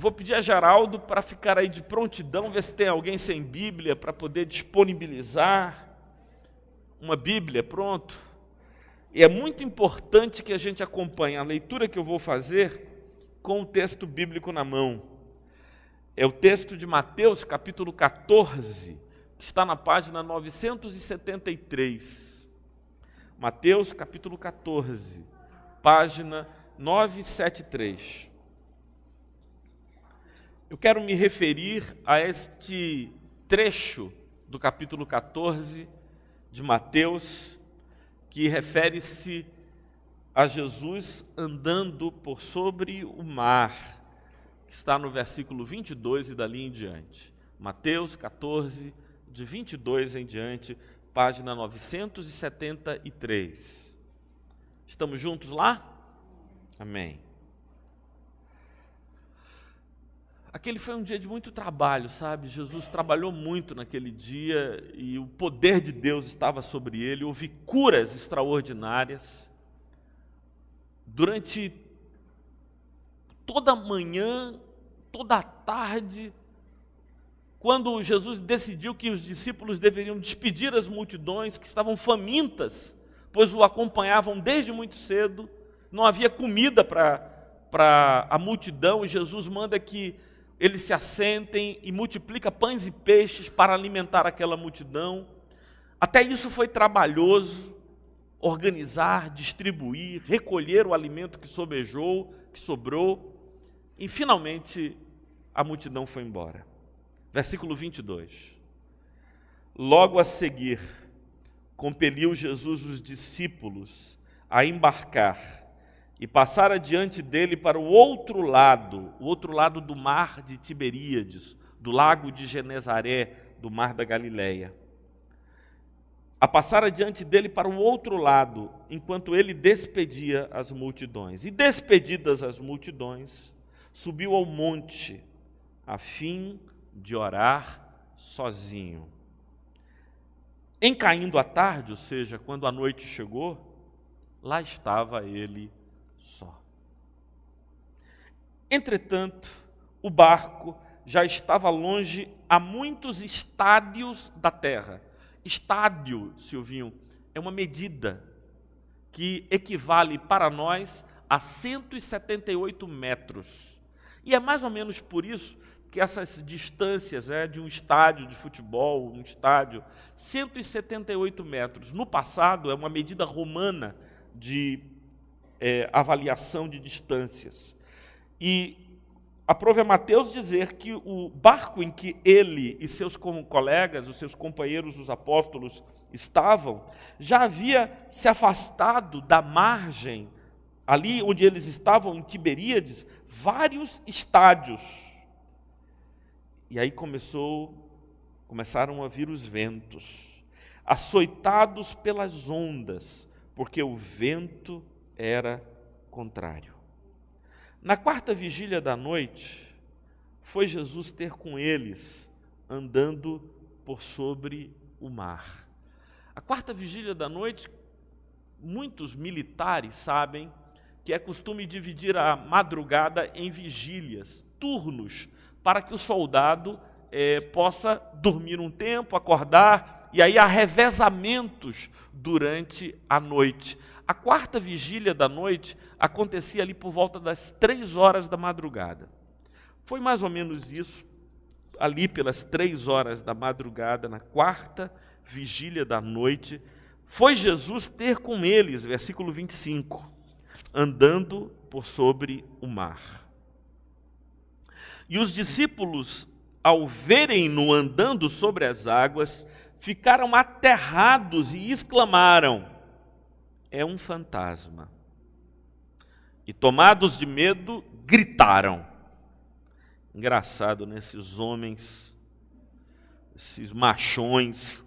vou pedir a Geraldo para ficar aí de prontidão, ver se tem alguém sem Bíblia para poder disponibilizar uma Bíblia, pronto. E é muito importante que a gente acompanhe a leitura que eu vou fazer com o texto bíblico na mão. É o texto de Mateus, capítulo 14, que está na página 973. Mateus, capítulo 14, página 973. Eu quero me referir a este trecho do capítulo 14 de Mateus, que refere-se a Jesus andando por sobre o mar, que está no versículo 22 e dali em diante. Mateus 14, de 22 em diante, página 973. Estamos juntos lá? Amém. Aquele foi um dia de muito trabalho, sabe? Jesus trabalhou muito naquele dia e o poder de Deus estava sobre ele. Houve curas extraordinárias. Durante toda a manhã, toda a tarde, quando Jesus decidiu que os discípulos deveriam despedir as multidões que estavam famintas, pois o acompanhavam desde muito cedo, não havia comida para a multidão, e Jesus manda que eles se assentem e multiplica pães e peixes para alimentar aquela multidão. Até isso foi trabalhoso, organizar, distribuir, recolher o alimento que sobejou, que sobrou, e finalmente a multidão foi embora. Versículo 22. Logo a seguir, compeliu Jesus os discípulos a embarcar e passar adiante dele para o outro lado do mar de Tiberíades, do lago de Genezaré, do mar da Galileia. A passar adiante dele para o outro lado, enquanto ele despedia as multidões. E despedidas as multidões, subiu ao monte, a fim de orar sozinho. Em caindo a tarde, ou seja, quando a noite chegou, lá estava ele só. Entretanto, o barco já estava longe a muitos estádios da terra. Estádio, Silvinho, é uma medida que equivale para nós a 178 metros. E é mais ou menos por isso que essas distâncias de um estádio de futebol, um estádio, 178 metros. No passado, é uma medida romana de avaliação de distâncias. E aprove a Mateus dizer que o barco em que ele e seus colegas, os seus companheiros, os apóstolos, estavam, já havia se afastado da margem, ali onde eles estavam, em Tiberíades, vários estádios. E aí começaram a vir os ventos, açoitados pelas ondas, porque o vento era contrário. Na quarta vigília da noite, foi Jesus ter com eles, andando por sobre o mar. A quarta vigília da noite, muitos militares sabem que é costume dividir a madrugada em vigílias, turnos, para que o soldado possa dormir um tempo, acordar, e aí há revezamentos durante a noite. A quarta vigília da noite acontecia ali por volta das 3 horas da madrugada. Foi mais ou menos isso, ali pelas 3 horas da madrugada, na quarta vigília da noite, foi Jesus ter com eles, versículo 25, andando por sobre o mar. E os discípulos, ao verem-no andando sobre as águas, ficaram aterrados e exclamaram: é um fantasma. E tomados de medo, gritaram. Engraçado, né? Esses homens, esses machões,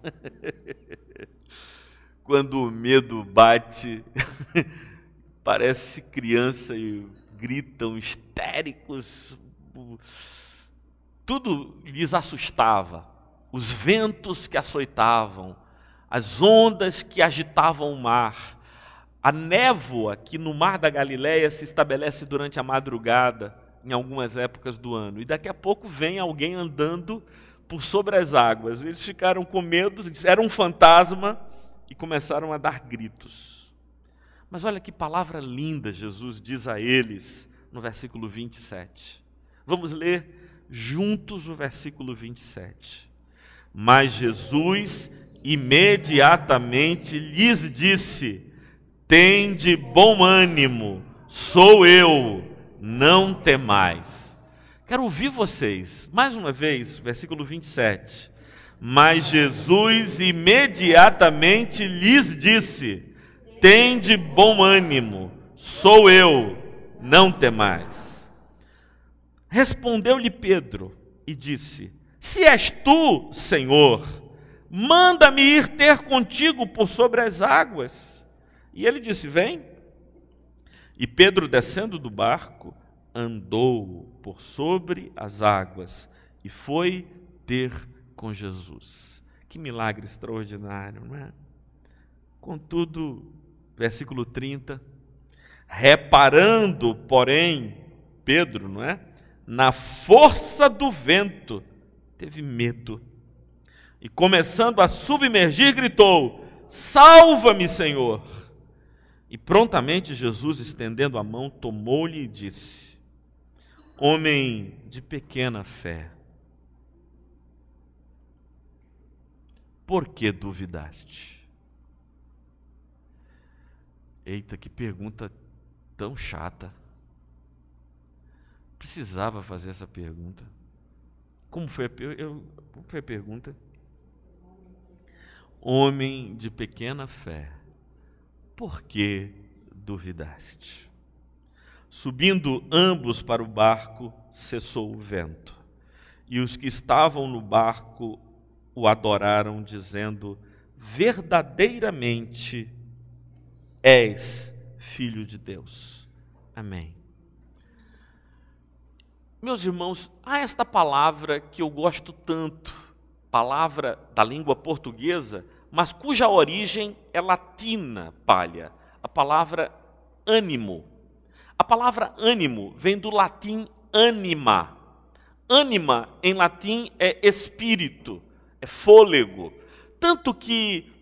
quando o medo bate, parece criança e gritam histéricos. Tudo lhes assustava. Os ventos que açoitavam, as ondas que agitavam o mar, a névoa que no mar da Galileia se estabelece durante a madrugada, em algumas épocas do ano. E daqui a pouco vem alguém andando por sobre as águas. Eles ficaram com medo, era um fantasma e começaram a dar gritos. Mas olha que palavra linda Jesus diz a eles no versículo 27. Vamos ler juntos o versículo 27. Mas Jesus imediatamente lhes disse: tende bom ânimo, sou eu, não temais. Quero ouvir vocês, mais uma vez, versículo 27. Mas Jesus imediatamente lhes disse: tende bom ânimo, sou eu, não temais. Respondeu-lhe Pedro e disse: se és tu, Senhor, manda-me ir ter contigo por sobre as águas. E ele disse: vem. E Pedro, descendo do barco, andou por sobre as águas e foi ter com Jesus. Que milagre extraordinário, não é? Contudo, versículo 30, reparando, porém, Pedro, não é? Na força do vento, teve medo. E começando a submergir, gritou: salva-me, Senhor! E prontamente Jesus, estendendo a mão, tomou-lhe e disse: homem de pequena fé, por que duvidaste? Eita, que pergunta tão chata. Precisava fazer essa pergunta. Como foi a pergunta? Homem de pequena fé, por que duvidaste? Subindo ambos para o barco, cessou o vento. E os que estavam no barco o adoraram, dizendo: verdadeiramente és Filho de Deus. Amém. Meus irmãos, há esta palavra que eu gosto tanto, palavra da língua portuguesa, mas cuja origem é latina, palha, a palavra ânimo. A palavra ânimo vem do latim anima. Anima, em latim, é espírito, é fôlego. Tanto que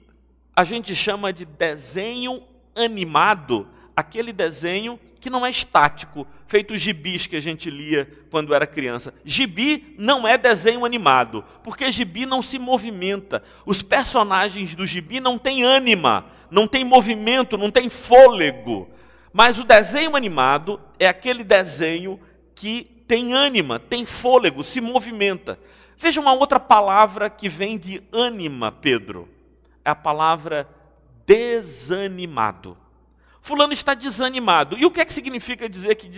a gente chama de desenho animado aquele desenho que não é estático, feito os gibis que a gente lia quando era criança. Gibi não é desenho animado, porque gibi não se movimenta. Os personagens do gibi não têm ânima, não têm movimento, não têm fôlego. Mas o desenho animado é aquele desenho que tem ânima, tem fôlego, se movimenta. Veja uma outra palavra que vem de ânima, Pedro. É a palavra desanimado. Fulano está desanimado. E o que é que significa dizer que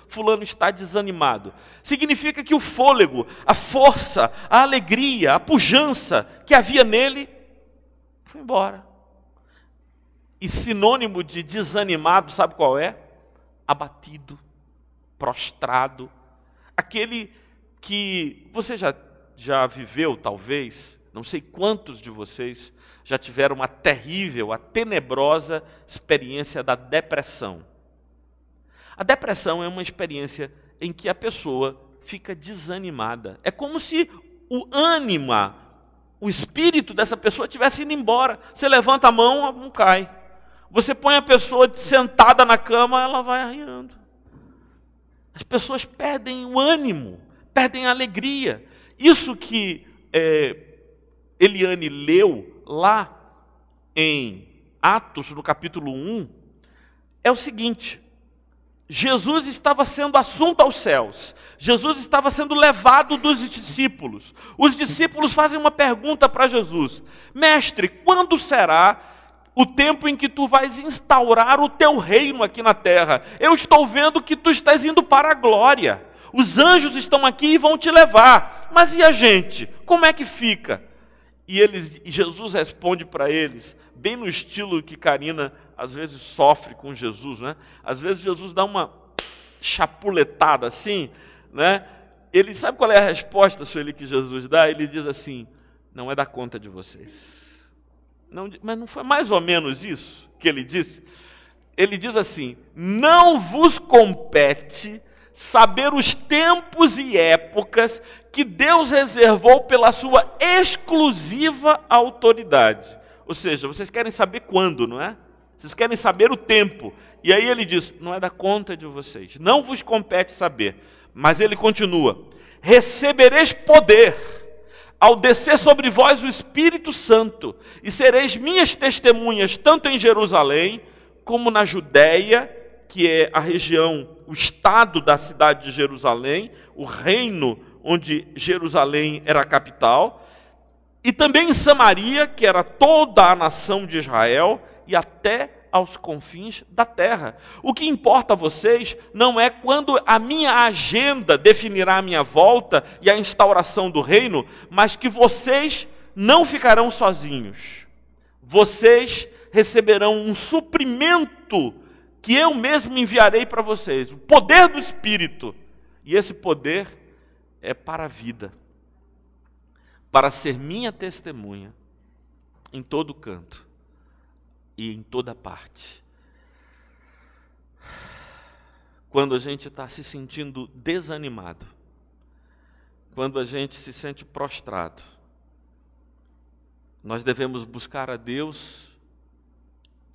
fulano está desanimado? Significa que o fôlego, a força, a alegria, a pujança que havia nele foi embora. E sinônimo de desanimado, sabe qual é? Abatido, prostrado. Aquele que você já viveu, talvez, não sei quantos de vocês já tiveram uma terrível, a tenebrosa experiência da depressão. A depressão é uma experiência em que a pessoa fica desanimada. É como se o ânima, o espírito dessa pessoa tivesse indo embora. Você levanta a mão, não cai. Você põe a pessoa sentada na cama, ela vai arriando. As pessoas perdem o ânimo, perdem a alegria. Isso que Eliane leu lá em Atos, no capítulo 1, é o seguinte: Jesus estava sendo assunto aos céus, Jesus estava sendo levado dos discípulos. Os discípulos fazem uma pergunta para Jesus: mestre, quando será o tempo em que tu vais instaurar o teu reino aqui na terra? Eu estou vendo que tu estás indo para a glória, os anjos estão aqui e vão te levar, mas e a gente? Como é que fica? E Jesus responde para eles, bem no estilo que Karina às vezes sofre com Jesus, né? Às vezes Jesus dá uma chapuletada assim, né? Ele sabe qual é a resposta, Sueli, que Jesus dá? Ele diz assim: não é da conta de vocês. Não, mas não foi mais ou menos isso que ele disse? Ele diz assim: não vos compete saber os tempos e épocas que Deus reservou pela sua exclusiva autoridade. Ou seja, vocês querem saber quando, não é? Vocês querem saber o tempo. E aí ele diz, não é da conta de vocês, não vos compete saber. Mas ele continua, recebereis poder ao descer sobre vós o Espírito Santo, e sereis minhas testemunhas, tanto em Jerusalém, como na Judéia, que é a região, o estado da cidade de Jerusalém, o reino onde Jerusalém era a capital, e também em Samaria, que era toda a nação de Israel, e até aos confins da terra. O que importa a vocês não é quando a minha agenda definirá a minha volta e a instauração do reino, mas que vocês não ficarão sozinhos. Vocês receberão um suprimento que eu mesmo enviarei para vocês, o poder do Espírito. E esse poder é para a vida, para ser minha testemunha em todo canto e em toda parte. Quando a gente está se sentindo desanimado, quando a gente se sente prostrado, nós devemos buscar a Deus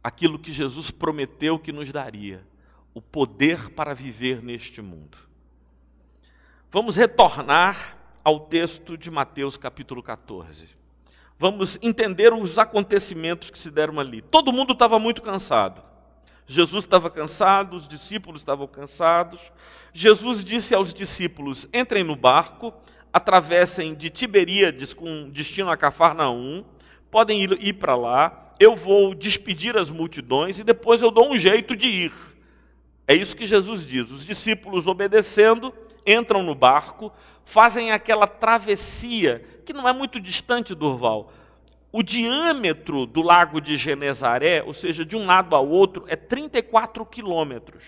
aquilo que Jesus prometeu que nos daria, o poder para viver neste mundo. Vamos retornar ao texto de Mateus capítulo 14. Vamos entender os acontecimentos que se deram ali. Todo mundo estava muito cansado. Jesus estava cansado, os discípulos estavam cansados. Jesus disse aos discípulos, entrem no barco, atravessem de Tiberíades com destino a Cafarnaum, podem ir para lá, eu vou despedir as multidões e depois eu dou um jeito de ir. É isso que Jesus diz. Os discípulos, obedecendo, entram no barco, fazem aquela travessia, que não é muito distante, Durval. O diâmetro do lago de Genezaré, ou seja, de um lado ao outro, é 34 quilômetros.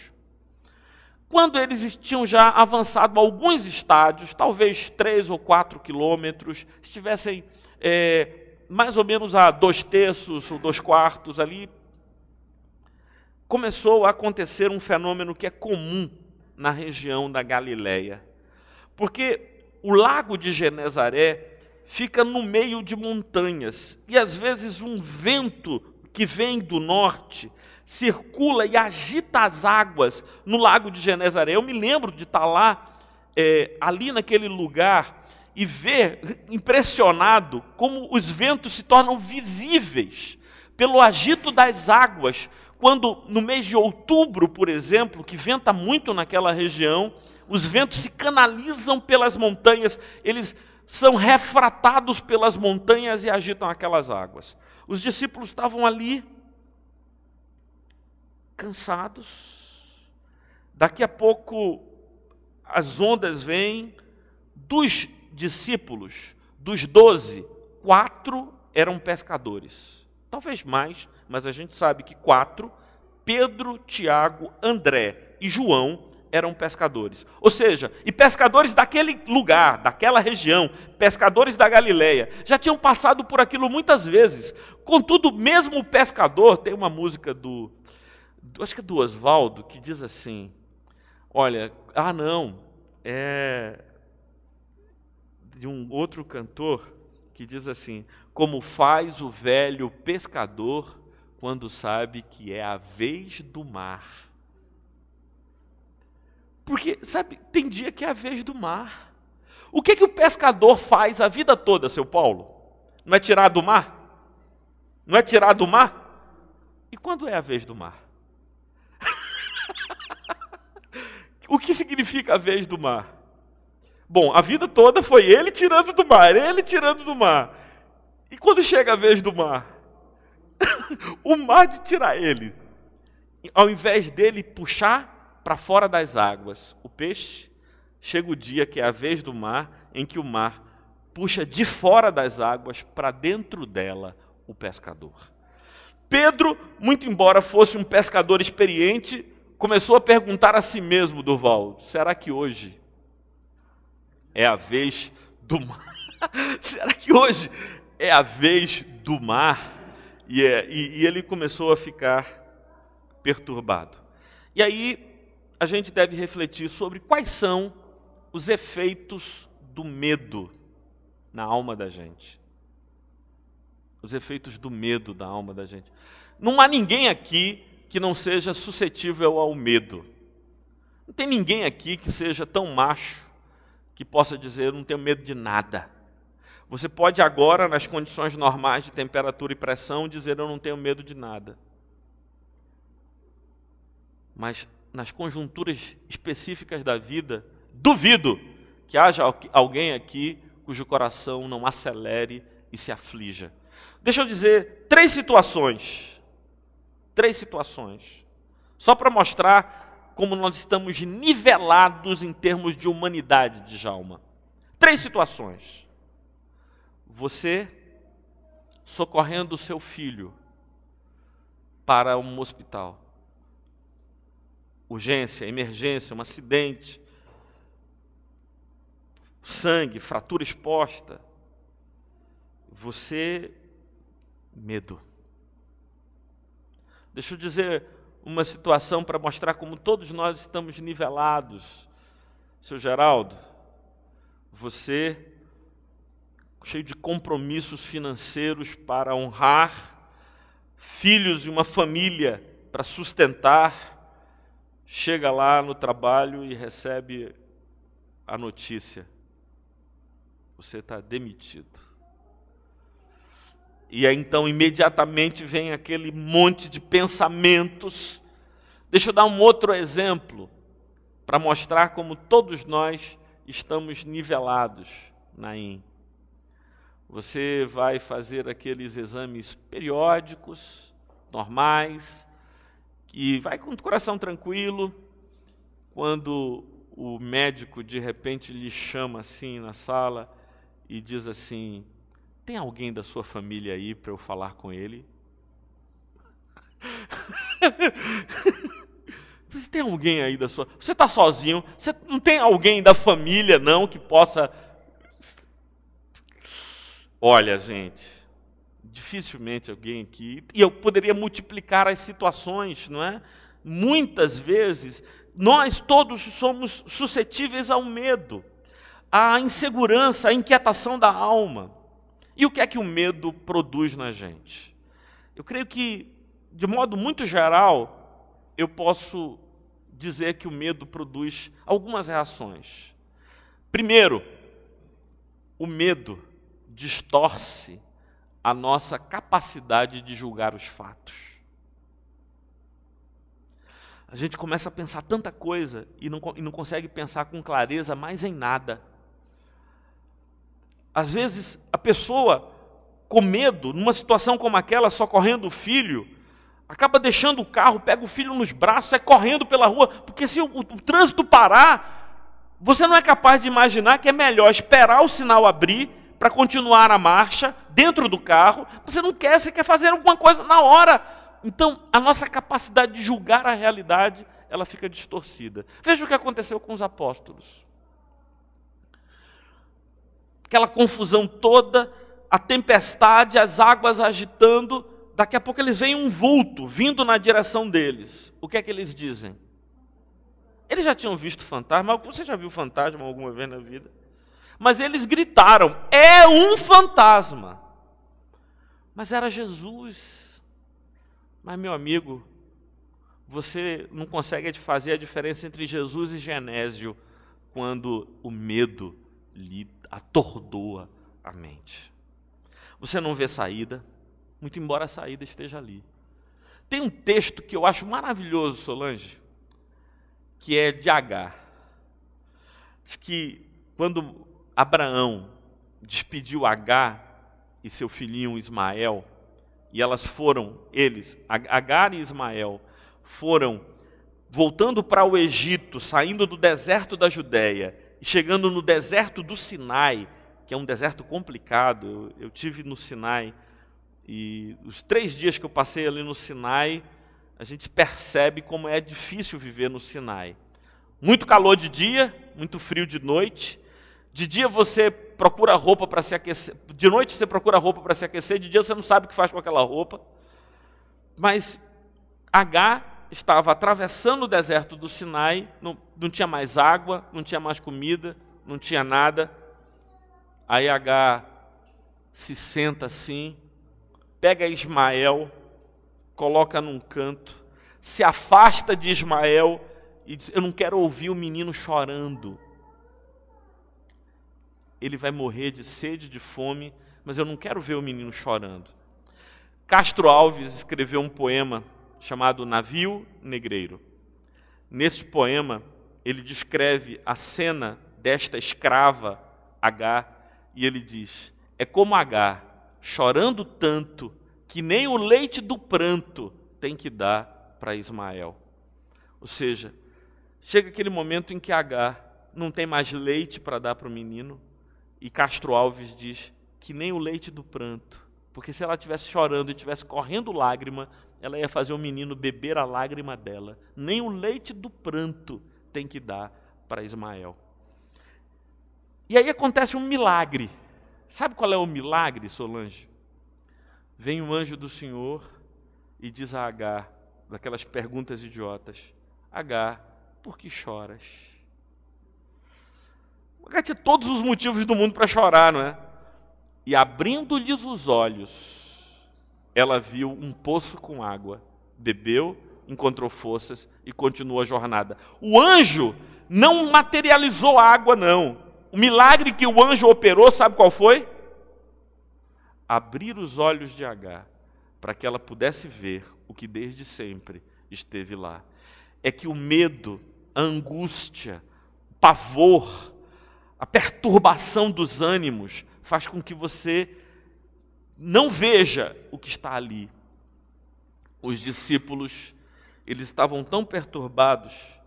Quando eles tinham já avançado alguns estádios, talvez 3 ou 4 quilômetros, estivessem mais ou menos a 2/3 ou 2/4 ali, começou a acontecer um fenômeno que é comum na região da Galileia. Porque o lago de Genezaré fica no meio de montanhas, e às vezes um vento que vem do norte circula e agita as águas no lago de Genezaré. Eu me lembro de estar lá, ali naquele lugar, e ver, impressionado, como os ventos se tornam visíveis pelo agito das águas, quando no mês de outubro, por exemplo, que venta muito naquela região, os ventos se canalizam pelas montanhas, eles são refratados pelas montanhas e agitam aquelas águas. Os discípulos estavam ali, cansados. Daqui a pouco as ondas vêm. Dos discípulos, dos 12, 4 eram pescadores. Talvez mais, mas a gente sabe que 4, Pedro, Tiago, André e João, eram pescadores. Ou seja, e pescadores daquele lugar, daquela região, pescadores da Galileia, já tinham passado por aquilo muitas vezes. Contudo, mesmo o pescador, tem uma música acho que é do Oswaldo, que diz assim, olha, é de um outro cantor, que diz assim, como faz o velho pescador quando sabe que é a vez do mar. Porque, sabe, tem dia que é a vez do mar. O que o pescador faz a vida toda, seu Paulo? Não é tirar do mar? Não é tirar do mar? E quando é a vez do mar? O que significa a vez do mar? Bom, a vida toda foi ele tirando do mar, ele tirando do mar. E quando chega a vez do mar? O mar de tirar ele. Ao invés dele puxar para fora das águas o peixe, chega o dia que é a vez do mar, em que o mar puxa de fora das águas para dentro dela o pescador. Pedro, muito embora fosse um pescador experiente, começou a perguntar a si mesmo, Durval, será que hoje é a vez do mar? Será que hoje é a vez do mar? E ele começou a ficar perturbado. E aí, a gente deve refletir sobre quais são os efeitos do medo na alma da gente. Os efeitos do medo da alma da gente. Não há ninguém aqui que não seja suscetível ao medo. Não tem ninguém aqui que seja tão macho que possa dizer, eu não tenho medo de nada. Você pode agora, nas condições normais de temperatura e pressão, dizer, eu não tenho medo de nada. Mas nas conjunturas específicas da vida, duvido que haja alguém aqui cujo coração não acelere e se aflija. Deixa eu dizer três situações, só para mostrar como nós estamos nivelados em termos de humanidade, Djalma. 3 situações. Você socorrendo o seu filho para um hospital. Urgência, emergência, um acidente, sangue, fratura exposta. Você, medo. Deixa eu dizer uma situação para mostrar como todos nós estamos nivelados. Seu Geraldo, você, cheio de compromissos financeiros para honrar, filhos e uma família para sustentar, chega lá no trabalho e recebe a notícia. Você está demitido. E aí, então, imediatamente vem aquele monte de pensamentos. Deixa eu dar um outro exemplo, para mostrar como todos nós estamos nivelados, Naim. Você vai fazer aqueles exames periódicos, normais, e vai com o coração tranquilo, quando o médico de repente lhe chama assim na sala e diz assim, tem alguém da sua família aí para eu falar com ele? Tem alguém aí da sua... Você está sozinho? Você não tem alguém da família, não, que possa... Olha, gente, dificilmente alguém aqui... E eu poderia multiplicar as situações, não é? Muitas vezes, nós todos somos suscetíveis ao medo, à insegurança, à inquietação da alma. E o que é que o medo produz na gente? Eu creio que, de modo muito geral, eu posso dizer que o medo produz algumas reações. Primeiro, o medo distorce a nossa capacidade de julgar os fatos. A gente começa a pensar tanta coisa e não consegue pensar com clareza mais em nada. Às vezes, a pessoa, com medo, numa situação como aquela, socorrendo o filho, acaba deixando o carro, pega o filho nos braços, sai correndo pela rua, porque se o trânsito parar, você não é capaz de imaginar que é melhor esperar o sinal abrir para continuar a marcha dentro do carro. Você não quer, você quer fazer alguma coisa na hora. Então, a nossa capacidade de julgar a realidade, ela fica distorcida. Veja o que aconteceu com os apóstolos. Aquela confusão toda, a tempestade, as águas agitando, daqui a pouco eles veem um vulto vindo na direção deles. O que é que eles dizem? Eles já tinham visto fantasma, você já viu fantasma alguma vez na vida? Mas eles gritaram, é um fantasma. Mas era Jesus. Mas, meu amigo, você não consegue fazer a diferença entre Jesus e Genésio quando o medo lhe atordoa a mente. Você não vê saída, muito embora a saída esteja ali. Tem um texto que eu acho maravilhoso, Solange, que é de Agar. Diz que quando Abraão despediu Agar e seu filhinho Ismael, e Agar e Ismael, foram voltando para o Egito, saindo do deserto da Judéia, e chegando no deserto do Sinai, que é um deserto complicado. Eu tive no Sinai, e os 3 dias que eu passei ali no Sinai, a gente percebe como é difícil viver no Sinai. Muito calor de dia, muito frio de noite. De dia você procura roupa para se aquecer, de noite você procura roupa para se aquecer, de dia você não sabe o que faz com aquela roupa. Mas Agar estava atravessando o deserto do Sinai, não tinha mais água, não tinha mais comida, não tinha nada. Aí Agar se senta assim, pega Ismael, coloca num canto, se afasta de Ismael e diz: eu não quero ouvir o menino chorando. Ele vai morrer de sede, de fome, mas eu não quero ver o menino chorando. Castro Alves escreveu um poema chamado Navio Negreiro. Nesse poema, ele descreve a cena desta escrava Agar, e ele diz: é como Agar, chorando tanto, que nem o leite do pranto tem que dar para Ismael. Ou seja, chega aquele momento em que Agar não tem mais leite para dar para o menino, e Castro Alves diz que nem o leite do pranto, porque se ela estivesse chorando e estivesse correndo lágrima, ela ia fazer o menino beber a lágrima dela. Nem o leite do pranto tem que dar para Ismael. E aí acontece um milagre. Sabe qual é o milagre, Solange? Vem um anjo do Senhor e diz a Agar, daquelas perguntas idiotas: Agar, por que choras? Agar tinha todos os motivos do mundo para chorar, não é? E abrindo-lhes os olhos, ela viu um poço com água, bebeu, encontrou forças e continuou a jornada. O anjo não materializou a água, não. O milagre que o anjo operou, sabe qual foi? Abrir os olhos de Agar, para que ela pudesse ver o que desde sempre esteve lá. É que o medo, a angústia, o pavor, a perturbação dos ânimos faz com que você não veja o que está ali. Os discípulos, eles estavam tão perturbados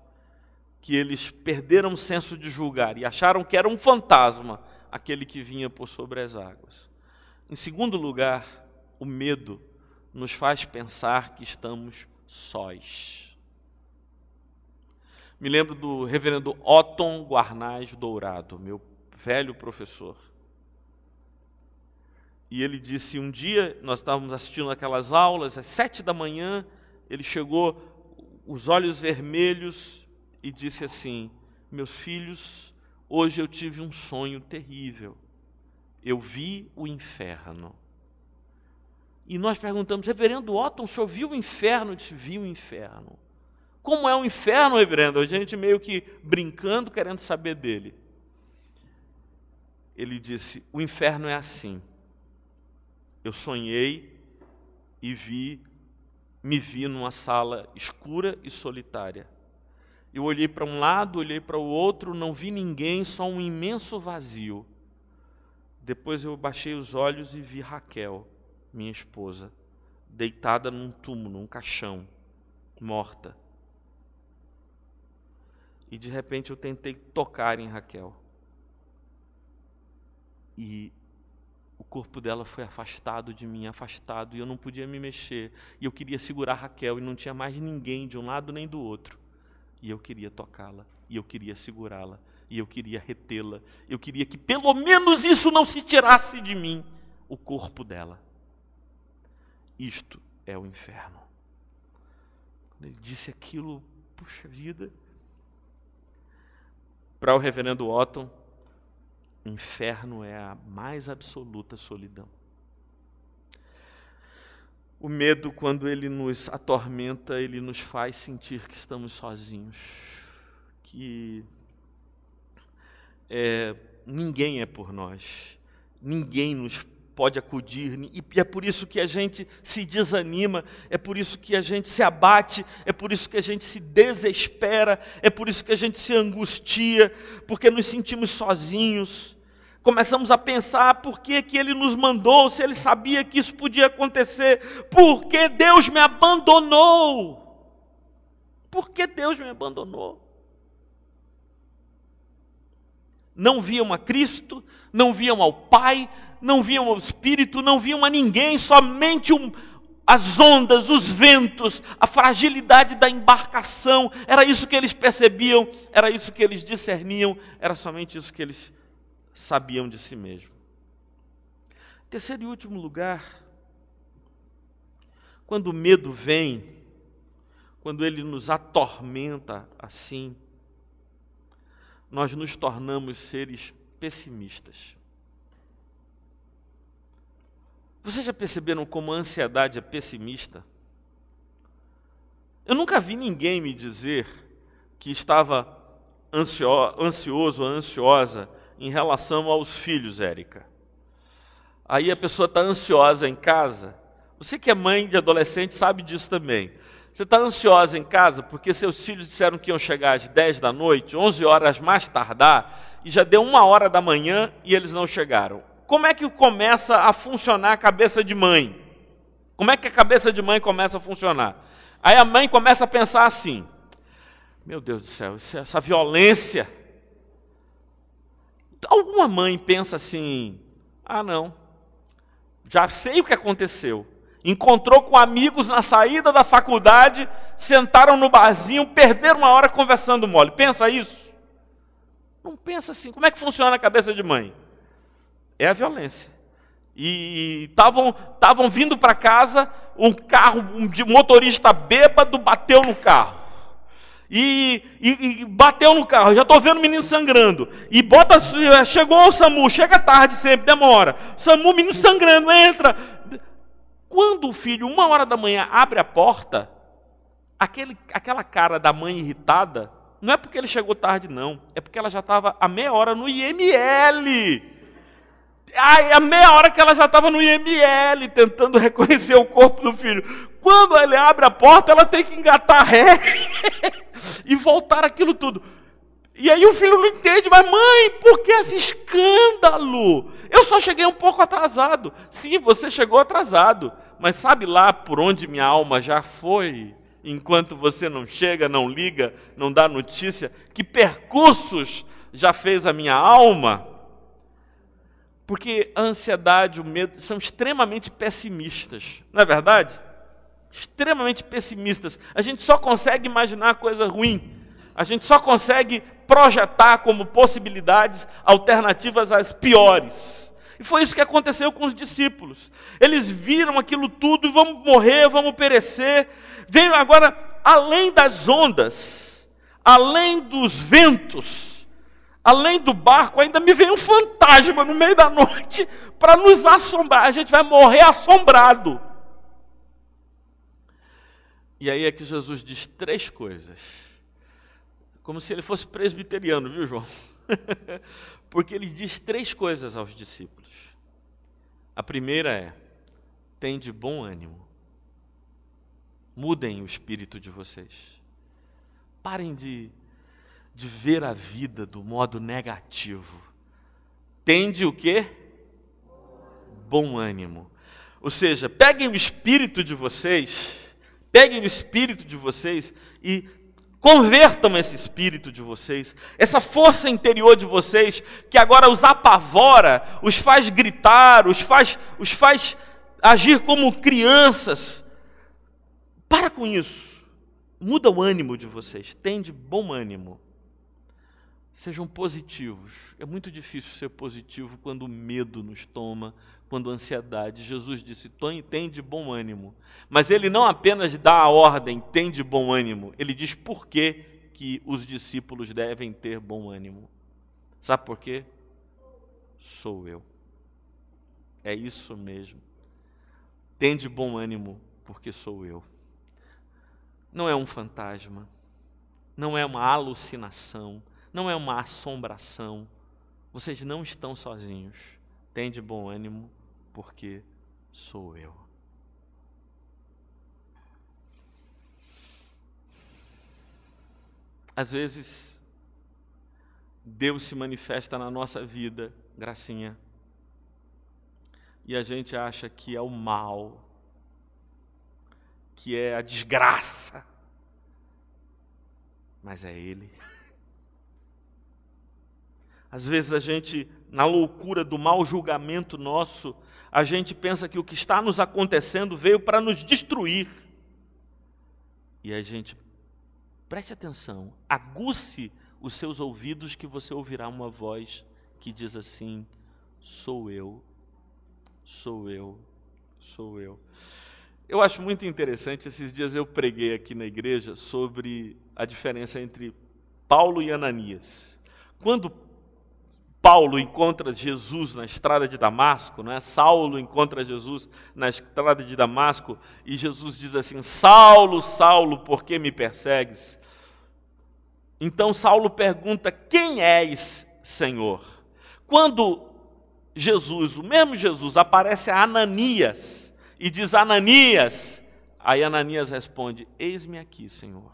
que eles perderam o senso de julgar e acharam que era um fantasma aquele que vinha por sobre as águas. Em segundo lugar, o medo nos faz pensar que estamos sós. Me lembro do reverendo Otton Guarnaz Dourado, meu velho professor. E ele disse, um dia, nós estávamos assistindo aquelas aulas, às 7 da manhã, ele chegou, os olhos vermelhos, e disse assim: meus filhos, hoje eu tive um sonho terrível. Eu vi o inferno. E nós perguntamos, reverendo Otton, o senhor viu o inferno? Ele disse, vi o inferno. Como é o inferno, reverendo? A gente meio que brincando, querendo saber dele. Ele disse, o inferno é assim. Eu sonhei e me vi numa sala escura e solitária. Eu olhei para um lado, olhei para o outro, não vi ninguém, só um imenso vazio. Depois eu baixei os olhos e vi Raquel, minha esposa, deitada num túmulo, num caixão, morta. E de repente eu tentei tocar em Raquel. E o corpo dela foi afastado de mim, afastado, e eu não podia me mexer. E eu queria segurar Raquel, e não tinha mais ninguém de um lado nem do outro. E eu queria tocá-la, e eu queria segurá-la, e eu queria retê-la. Eu queria que pelo menos isso não se tirasse de mim, o corpo dela. Isto é o inferno. Quando ele disse aquilo, puxa vida. Para o reverendo Otton, o inferno é a mais absoluta solidão. O medo, quando ele nos atormenta, ele nos faz sentir que estamos sozinhos, que ninguém é por nós, ninguém nos pode acudir, e é por isso que a gente se desanima, é por isso que a gente se abate, é por isso que a gente se desespera, é por isso que a gente se angustia, porque nos sentimos sozinhos. Começamos a pensar por que ele nos mandou, se ele sabia que isso podia acontecer, por que Deus me abandonou? Por que Deus me abandonou? Não viam a Cristo, não viam ao Pai, não viam ao Espírito, não viam a ninguém, somente as ondas, os ventos, a fragilidade da embarcação. Era isso que eles percebiam, era isso que eles discerniam, era somente isso que eles sabiam de si mesmo. Terceiro e último lugar, quando o medo vem, quando ele nos atormenta assim, nós nos tornamos seres pessimistas. Vocês já perceberam como a ansiedade é pessimista? Eu nunca vi ninguém me dizer que estava ansioso ou ansiosa em relação aos filhos, Érica. Aí a pessoa está ansiosa em casa. Você que é mãe de adolescente sabe disso também. Você está ansiosa em casa porque seus filhos disseram que iam chegar às 10 da noite, 11 horas mais tardar, e já deu 1h da manhã e eles não chegaram. Como é que começa a funcionar a cabeça de mãe? Como é que a cabeça de mãe começa a funcionar? Aí a mãe começa a pensar assim: meu Deus do céu, essa violência. Alguma mãe pensa assim: ah não, já sei o que aconteceu. Encontrou com amigos na saída da faculdade, sentaram no barzinho, perderam 1 hora conversando mole. Pensa isso? Não pensa assim. Como é que funciona a cabeça de mãe? É a violência. E estavam vindo para casa, um carro, um motorista bêbado bateu no carro. E bateu no carro, já estou vendo o menino sangrando. E chegou o SAMU, chega tarde sempre, demora. SAMU, menino sangrando, entra. Quando o filho, 1h da manhã, abre a porta, aquela cara da mãe irritada, não é porque ele chegou tarde, não. É porque ela já estava há meia hora no IML. A meia hora que ela já estava no IML, tentando reconhecer o corpo do filho. Quando ele abre a porta, ela tem que engatar ré e voltar aquilo tudo. E aí o filho não entende, mas mãe, por que esse escândalo? Eu só cheguei um pouco atrasado. Sim, você chegou atrasado, mas sabe lá por onde minha alma já foi? Enquanto você não chega, não liga, não dá notícia, que percursos já fez a minha alma? Porque a ansiedade, o medo são extremamente pessimistas, não é verdade? Extremamente pessimistas. A gente só consegue imaginar coisa ruim. A gente só consegue projetar como possibilidades alternativas às piores. E foi isso que aconteceu com os discípulos. Eles viram aquilo tudo, vamos morrer, vamos perecer. Veio agora, além das ondas, além dos ventos, além do barco, ainda me veio um fantasma no meio da noite para nos assombrar. A gente vai morrer assombrado. E aí é que Jesus diz 3 coisas. Como se ele fosse presbiteriano, viu, João? Porque ele diz 3 coisas aos discípulos. A primeira é: tende bom ânimo. Mudem o espírito de vocês. Parem de ver a vida do modo negativo. Tende o quê? Bom ânimo. Ou seja, peguem o espírito de vocês, e convertam esse espírito de vocês, essa força interior de vocês, que agora os apavora, os faz gritar, os faz agir como crianças. Para com isso. Muda o ânimo de vocês. Tende bom ânimo. Sejam positivos. É muito difícil ser positivo quando o medo nos toma, quando a ansiedade. Jesus disse: tende bom ânimo. Mas ele não apenas dá a ordem, tende bom ânimo. Ele diz por que os discípulos devem ter bom ânimo. Sabe por quê? Sou eu. É isso mesmo. Tende bom ânimo porque sou eu. Não é um fantasma, não é uma alucinação, não é uma assombração. Vocês não estão sozinhos. Tende bom ânimo, porque sou eu. Às vezes, Deus se manifesta na nossa vida, Gracinha, e a gente acha que é o mal, que é a desgraça, mas é Ele. Às vezes a gente, na loucura do mau julgamento nosso, a gente pensa que o que está nos acontecendo veio para nos destruir. E a gente, preste atenção, aguce os seus ouvidos que você ouvirá uma voz que diz assim: sou eu, sou eu, sou eu. Eu acho muito interessante, esses dias eu preguei aqui na igreja sobre a diferença entre Paulo e Ananias. Quando Paulo encontra Jesus na estrada de Damasco, né? Saulo encontra Jesus na estrada de Damasco, e Jesus diz assim: Saulo, Saulo, por que me persegues? Então Saulo pergunta: quem és, Senhor? Quando Jesus, o mesmo Jesus, aparece a Ananias e diz: Ananias, aí Ananias responde: eis-me aqui, Senhor.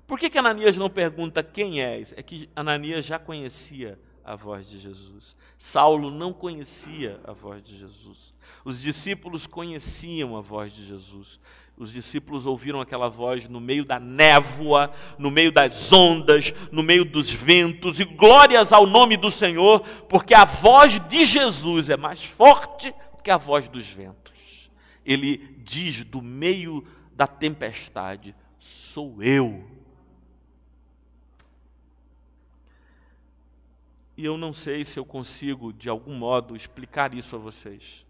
Por que Ananias não pergunta quem és? É que Ananias já conhecia a voz de Jesus. Saulo não conhecia a voz de Jesus. Os discípulos conheciam a voz de Jesus. Os discípulos ouviram aquela voz no meio da névoa, no meio das ondas, no meio dos ventos, e glórias ao nome do Senhor, porque a voz de Jesus é mais forte que a voz dos ventos. Ele diz do meio da tempestade: sou eu. E eu não sei se eu consigo, de algum modo, explicar isso a vocês.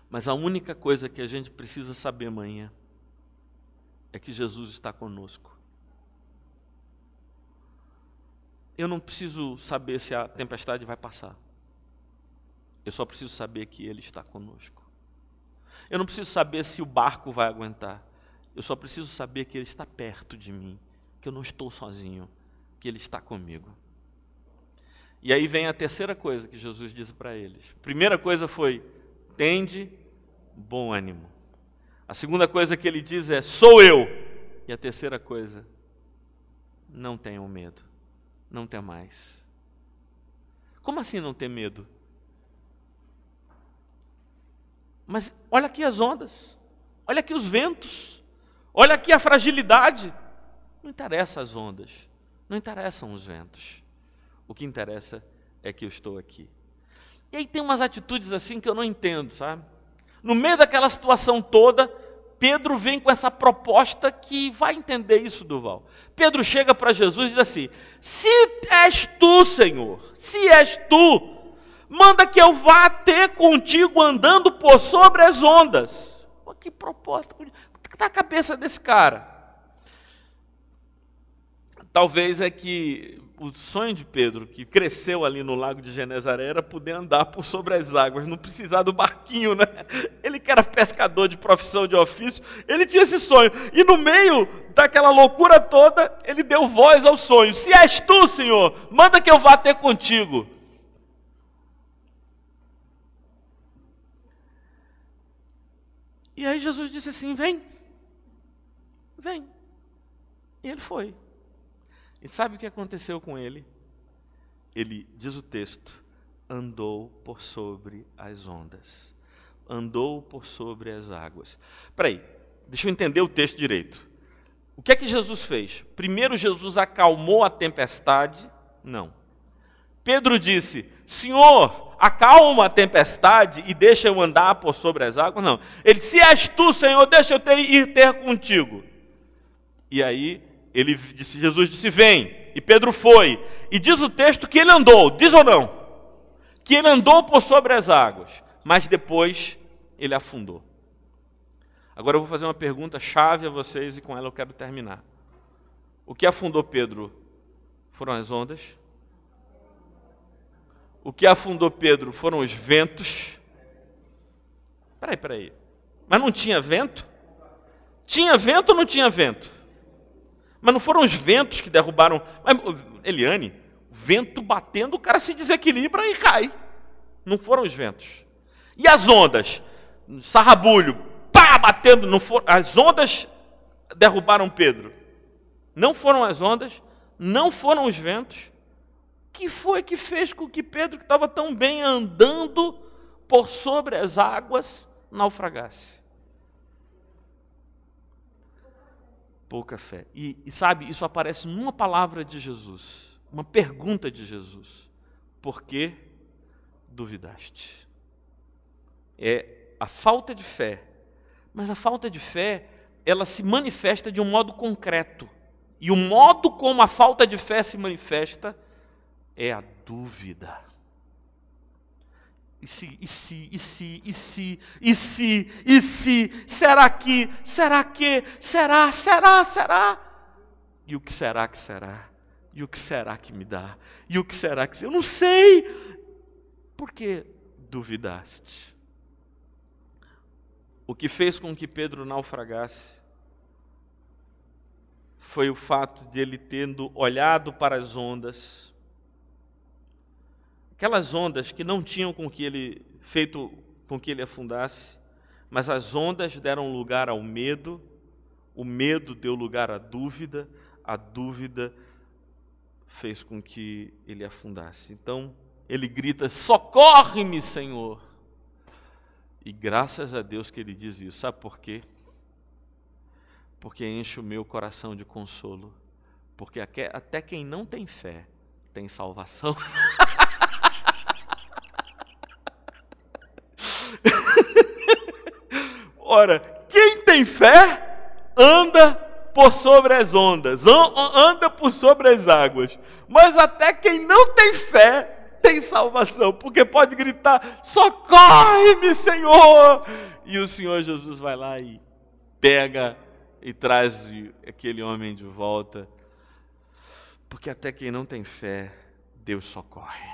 Mas a única coisa que a gente precisa saber amanhã é que Jesus está conosco. Eu não preciso saber se a tempestade vai passar. Eu só preciso saber que Ele está conosco. Eu não preciso saber se o barco vai aguentar. Eu só preciso saber que Ele está perto de mim, que eu não estou sozinho, que Ele está comigo. E aí vem a terceira coisa que Jesus disse para eles. A primeira coisa foi: tende bom ânimo. A segunda coisa que ele diz é: sou eu. E a terceira coisa: não tenham medo, não temais. Como assim não ter medo? Mas olha aqui as ondas, olha aqui os ventos, olha aqui a fragilidade. Não interessa as ondas, não interessam os ventos. O que interessa é que eu estou aqui. E aí tem umas atitudes assim que eu não entendo, sabe? No meio daquela situação toda, Pedro vem com essa proposta que vai entender isso, Duval. Pedro chega para Jesus e diz assim: se és tu, Senhor, se és tu, manda que eu vá ter contigo andando por sobre as ondas. Pô, que proposta, o que está a cabeça desse cara? Talvez é que o sonho de Pedro, que cresceu ali no lago de Genezaré, era poder andar por sobre as águas, não precisar do barquinho, né? Ele que era pescador de profissão, de ofício, ele tinha esse sonho. E no meio daquela loucura toda, ele deu voz ao sonho: se és tu, Senhor, manda que eu vá ter contigo. E aí Jesus disse assim: vem, vem. E ele foi. E sabe o que aconteceu com ele? Ele, diz o texto, andou por sobre as ondas. Andou por sobre as águas. Espera aí, deixa eu entender o texto direito. O que é que Jesus fez? Primeiro Jesus acalmou a tempestade? Não. Pedro disse: Senhor, acalma a tempestade e deixa eu andar por sobre as águas? Não. Ele: se és tu, Senhor, deixa eu ir ter contigo. E aí Jesus disse: vem. E Pedro foi. E diz o texto que ele andou, diz ou não? Que ele andou por sobre as águas, mas depois ele afundou. Agora eu vou fazer uma pergunta chave a vocês e com ela eu quero terminar. O que afundou Pedro foram as ondas? O que afundou Pedro foram os ventos? Peraí. Mas não tinha vento? Tinha vento ou não tinha vento? Mas não foram os ventos que derrubaram. Mas, Eliane, vento batendo, o cara se desequilibra e cai. Não foram os ventos. E as ondas? Sarrabulho, pá, batendo. Não foram, as ondas derrubaram Pedro. Não foram as ondas, não foram os ventos. Que foi que fez com que Pedro, que estava tão bem andando por sobre as águas, naufragasse? Pouca fé. E sabe, isso aparece numa palavra de Jesus, uma pergunta de Jesus: por que duvidaste? É a falta de fé. Mas a falta de fé, ela se manifesta de um modo concreto. E o modo como a falta de fé se manifesta é a dúvida. será que, será? E o que será que será? E o que será que me dá? E o que será que... Eu não sei! Por que duvidaste? O que fez com que Pedro naufragasse foi o fato de ele tendo olhado para as ondas, aquelas ondas que não tinham feito com que ele afundasse, mas as ondas deram lugar ao medo, o medo deu lugar à dúvida, a dúvida fez com que ele afundasse. Então, ele grita: socorre-me, Senhor! E graças a Deus que ele diz isso. Sabe por quê? Porque enche o meu coração de consolo. Porque até quem não tem fé tem salvação. Ora, quem tem fé anda por sobre as ondas, anda por sobre as águas. Mas até quem não tem fé tem salvação, porque pode gritar: socorre-me, Senhor! E o Senhor Jesus vai lá e pega e traz aquele homem de volta, porque até quem não tem fé, Deus socorre.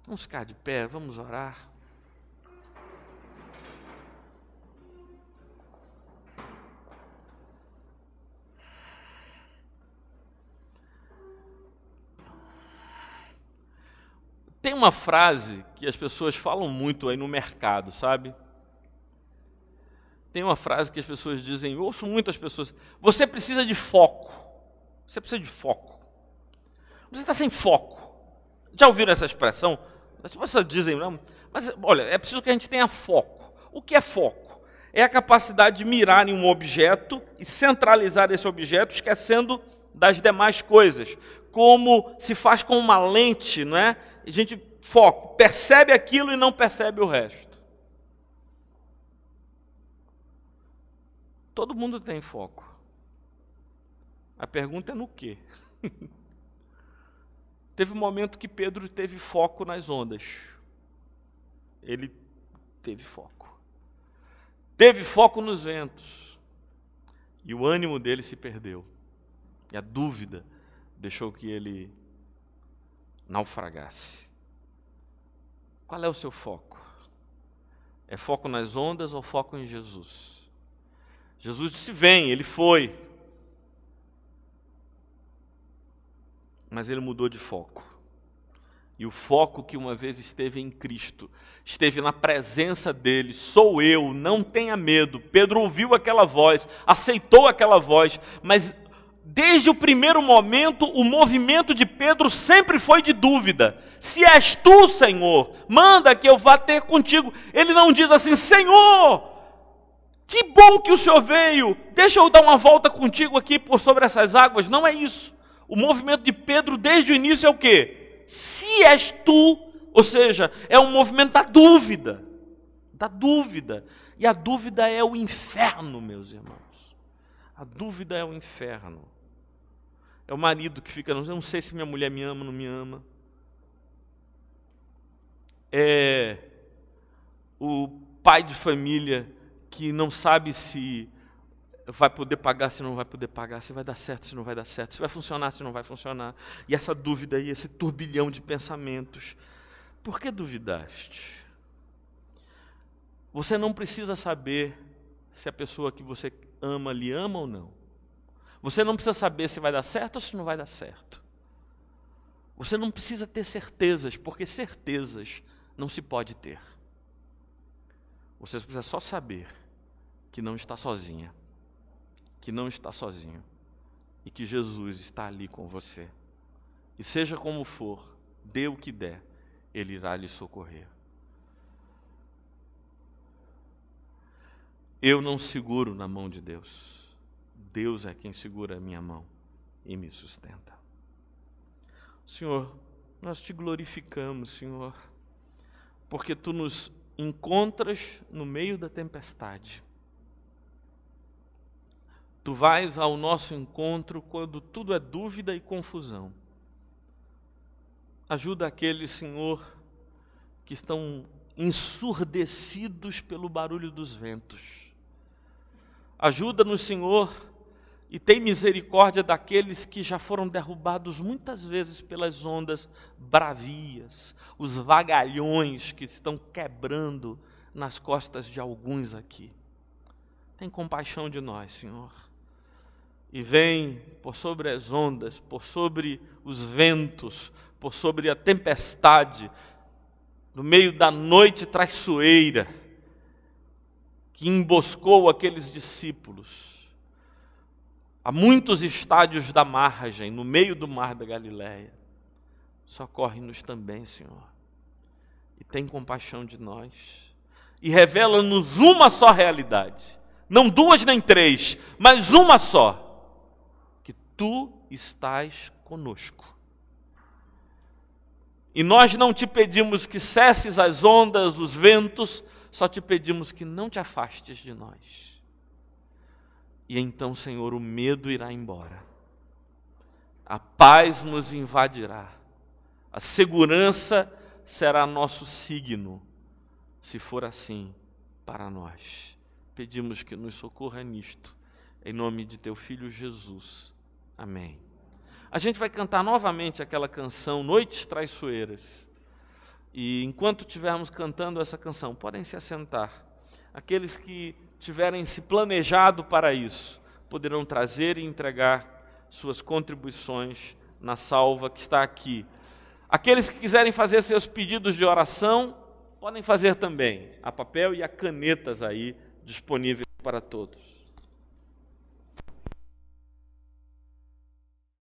Vamos ficar de pé, vamos orar. Tem uma frase que as pessoas falam muito aí no mercado, sabe? Tem uma frase que as pessoas dizem, eu ouço muitas pessoas: você precisa de foco. Você precisa de foco. Você está sem foco. Já ouviram essa expressão? As pessoas dizem, não, mas olha, é preciso que a gente tenha foco. O que é foco? É a capacidade de mirar em um objeto e centralizar esse objeto, esquecendo das demais coisas. Como se faz com uma lente, não é? A gente percebe aquilo e não percebe o resto. Todo mundo tem foco. A pergunta é no quê? Teve um momento que Pedro teve foco nas ondas. Ele teve foco. Teve foco nos ventos. E o ânimo dele se perdeu. E a dúvida deixou que ele naufragasse. Qual é o seu foco? É foco nas ondas ou foco em Jesus? Jesus disse: vem, ele foi. Mas ele mudou de foco. E o foco que uma vez esteve em Cristo, esteve na presença dele: sou eu, não tenha medo. Pedro ouviu aquela voz, aceitou aquela voz, mas desde o primeiro momento, o movimento de Pedro sempre foi de dúvida. Se és tu, Senhor, manda que eu vá ter contigo. Ele não diz assim: Senhor, que bom que o Senhor veio, deixa eu dar uma volta contigo aqui por sobre essas águas. Não é isso. O movimento de Pedro desde o início é o quê? Se és tu, ou seja, é um movimento da dúvida. Da dúvida. E a dúvida é o inferno, meus irmãos. A dúvida é o inferno. É o marido que fica, não sei se minha mulher me ama ou não me ama. É o pai de família que não sabe se vai poder pagar, se não vai poder pagar, se vai dar certo, se não vai dar certo, se vai funcionar, se não vai funcionar. E essa dúvida aí, esse turbilhão de pensamentos. Por que duvidaste? Você não precisa saber se a pessoa que você ama lhe ama ou não. Você não precisa saber se vai dar certo ou se não vai dar certo. Você não precisa ter certezas, porque certezas não se pode ter. Você precisa só saber que não está sozinha, que não está sozinho, e que Jesus está ali com você. E seja como for, dê o que der, Ele irá lhe socorrer. Eu não seguro na mão de Deus. Deus é quem segura a minha mão e me sustenta. Senhor, nós te glorificamos, Senhor, porque Tu nos encontras no meio da tempestade. Tu vais ao nosso encontro quando tudo é dúvida e confusão. Ajuda aqueles, Senhor, que estão ensurdecidos pelo barulho dos ventos. Ajuda-nos, Senhor, e tem misericórdia daqueles que já foram derrubados muitas vezes pelas ondas bravias, os vagalhões que estão quebrando nas costas de alguns aqui. Tem compaixão de nós, Senhor. E vem por sobre as ondas, por sobre os ventos, por sobre a tempestade, no meio da noite traiçoeira, que emboscou aqueles discípulos, a muitos estádios da margem, no meio do mar da Galileia. Socorre-nos também, Senhor, e tem compaixão de nós, e revela-nos uma só realidade, não duas nem três, mas uma só, que Tu estás conosco. E nós não te pedimos que cesses as ondas, os ventos, só te pedimos que não te afastes de nós. E então, Senhor, o medo irá embora, a paz nos invadirá, a segurança será nosso signo, se for assim para nós. Pedimos que nos socorra nisto, em nome de Teu Filho Jesus. Amém. A gente vai cantar novamente aquela canção, Noites Traiçoeiras. E enquanto estivermos cantando essa canção, podem se assentar. Aqueles que tiverem se planejado para isso, poderão trazer e entregar suas contribuições na salva que está aqui. Aqueles que quiserem fazer seus pedidos de oração, podem fazer também. Há papel e há canetas aí disponíveis para todos.